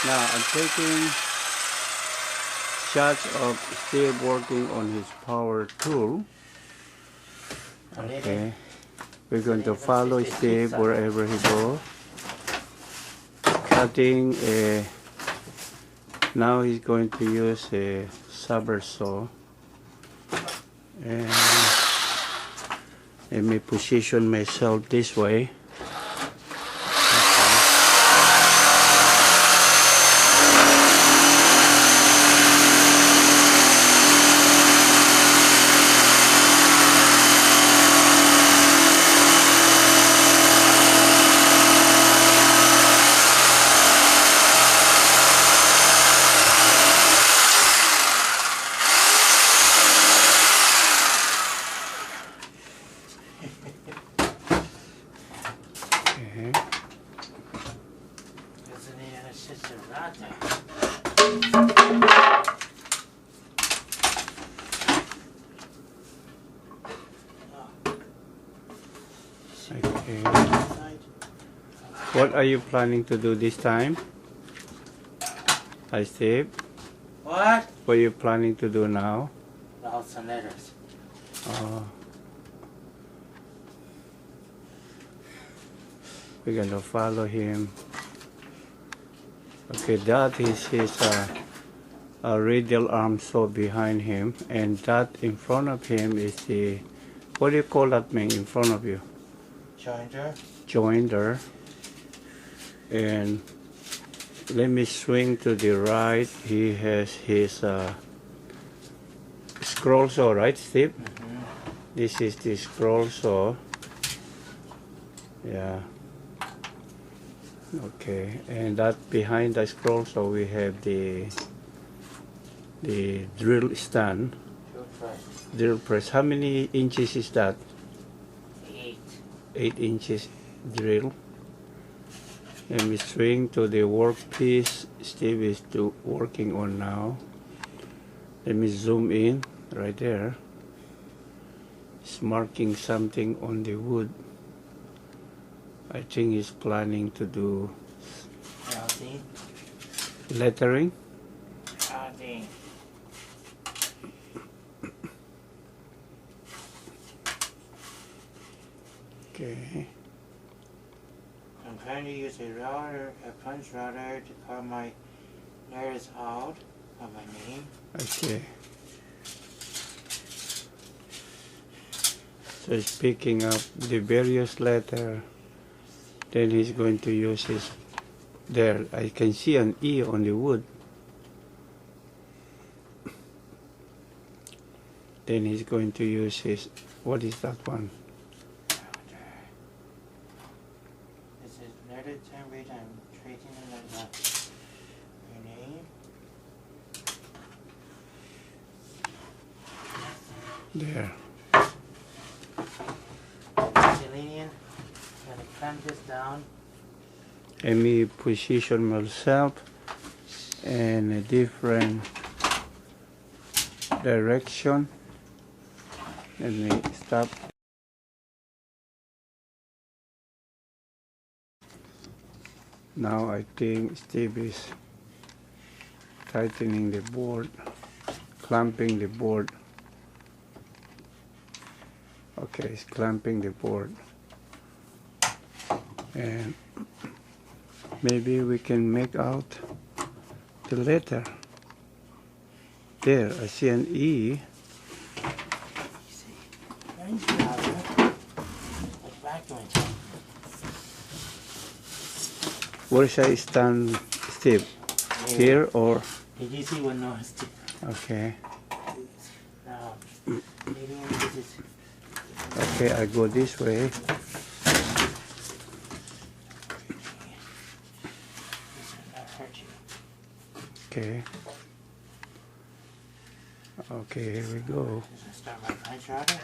Now I'm taking shots of Steve working on his power tool. Okay, we're going to follow Steve wherever he goes. Cutting a. Now he's going to use a saber saw. And let me position myself this way. Okay. What are you planning to do this time? Hi, Steve. What? What are you planning to do now? Write some letters. We're going to follow him. Okay, that is his radial arm saw behind him, and that in front of him is the, what do you call that thing in front of you? Jointer. Jointer. And let me swing to the right. He has his scroll saw, right, Steve? Mm-hmm. This is the scroll saw. Yeah. Okay, and that behind the scroll saw we have the drill stand. Drill press. How many inches is that? 8. 8 inches drill. Let me swing to the workpiece Steve is working on now. Let me zoom in right there. It's marking something on the wood. I think he's planning to do lettering. Okay. I'm trying to use a punch router to carve my letters out of my name. Okay. So he's picking up the various letters. Then he's going to use his, there, I can see an E on the wood. Then he's going to use his, what is that one? This is letter template. I'm tracing your name. There. Selenium. I'm going to clamp this down. Let me position myself in a different direction. Let me stop. Now I think Steve is tightening the board, clamping the board. Okay, he's clamping the board. And maybe we can make out the letter. There, I see an E. Where should I stand, Steve? Here or? Did you see what noise? Okay. Now, maybe this is. Okay, I go this way. Okay. Okay, here we go. Start my punch router.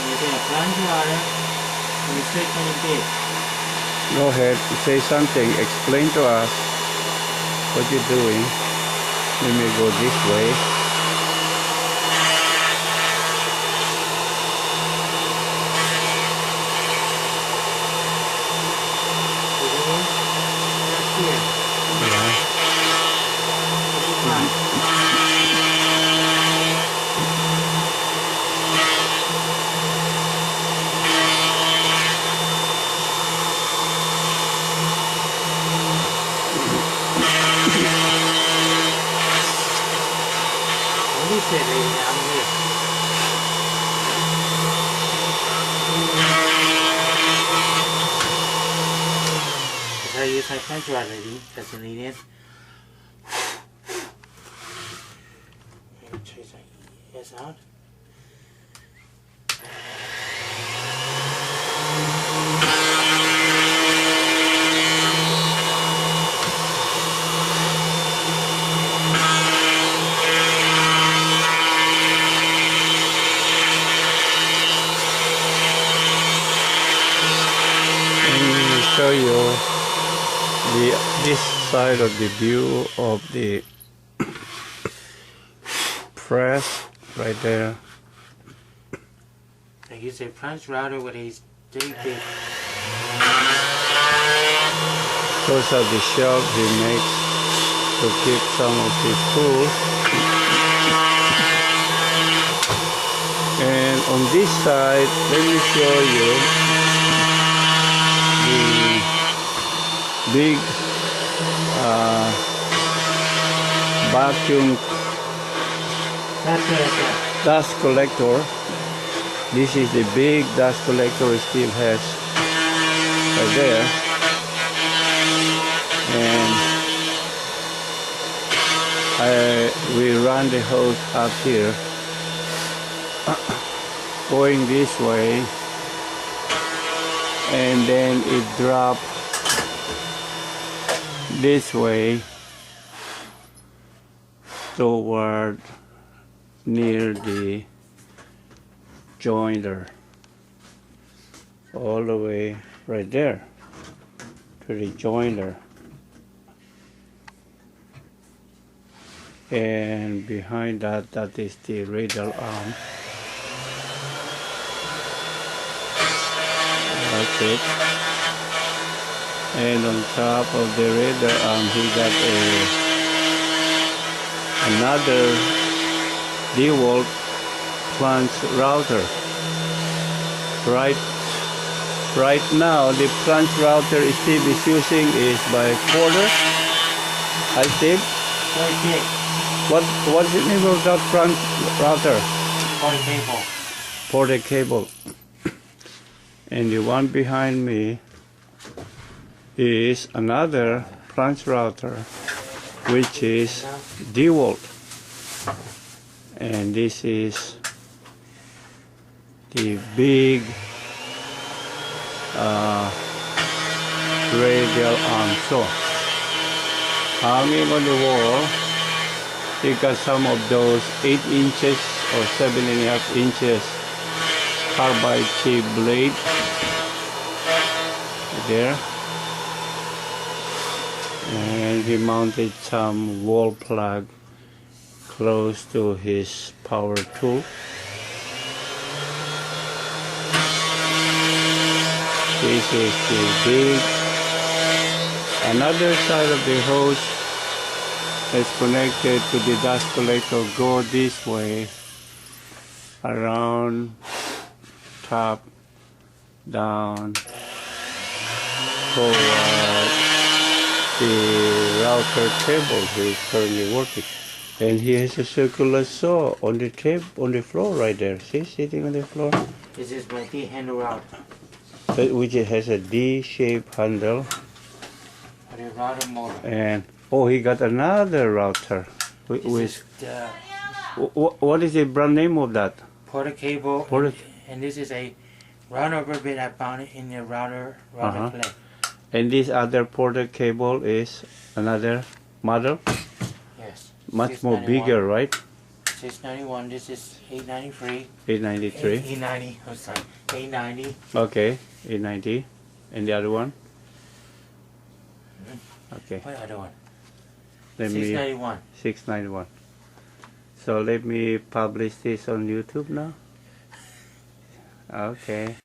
Using a punch router, you say anything. Go ahead, say something. Explain to us what you're doing. Let me go this way. When you say lady, I'm here. That's how you use my punch rod, lady. That's the lead in. I'm going to trace my ears out. Show you this side of the view of the press right there. I use a punch router with a stick. Those are the shelves he makes to keep some of his tools. And on this side, let me show you the big vacuum dust collector. This is the big dust collector Steve has right there, and we run the hose up here, going this way, and then it drops this way toward near the joiner, all the way right there to the joiner, and behind that, that is the radial arm. That's it. And on top of the radial arm, he got another DeWalt plunge router. Right now, the plunge router Steve is using is by Porter. Hi, Steve. What's the name of that plunge router? Porter cable. And the one behind me is another plunge router, which is DeWalt. And this is the big radial arm saw. Hanging on the wall, you got some of those 8 inches or 7.5 inches carbide chip blade there. And he mounted some wall plug close to his power tool. This is the big, another side of the hose is connected to the dust collector. Go this way, around, top, down, toward the router table he's currently working. And he has a circular saw on the table, on the floor right there. See, sitting on the floor. This is my D-handle router. Which has a D-shaped handle. For the router motor. And oh, he got another router. With what is the brand name of that? Porter cable. And this is a router ribbon I found in the router plate. And this other Porter cable is another model? Yes. Much more bigger, right? 691, this is 893. 893? 890, I'm sorry, 890. Okay, 890. And the other one? Okay. What other one? Let 691. 691. So let me publish this on YouTube now. Okay.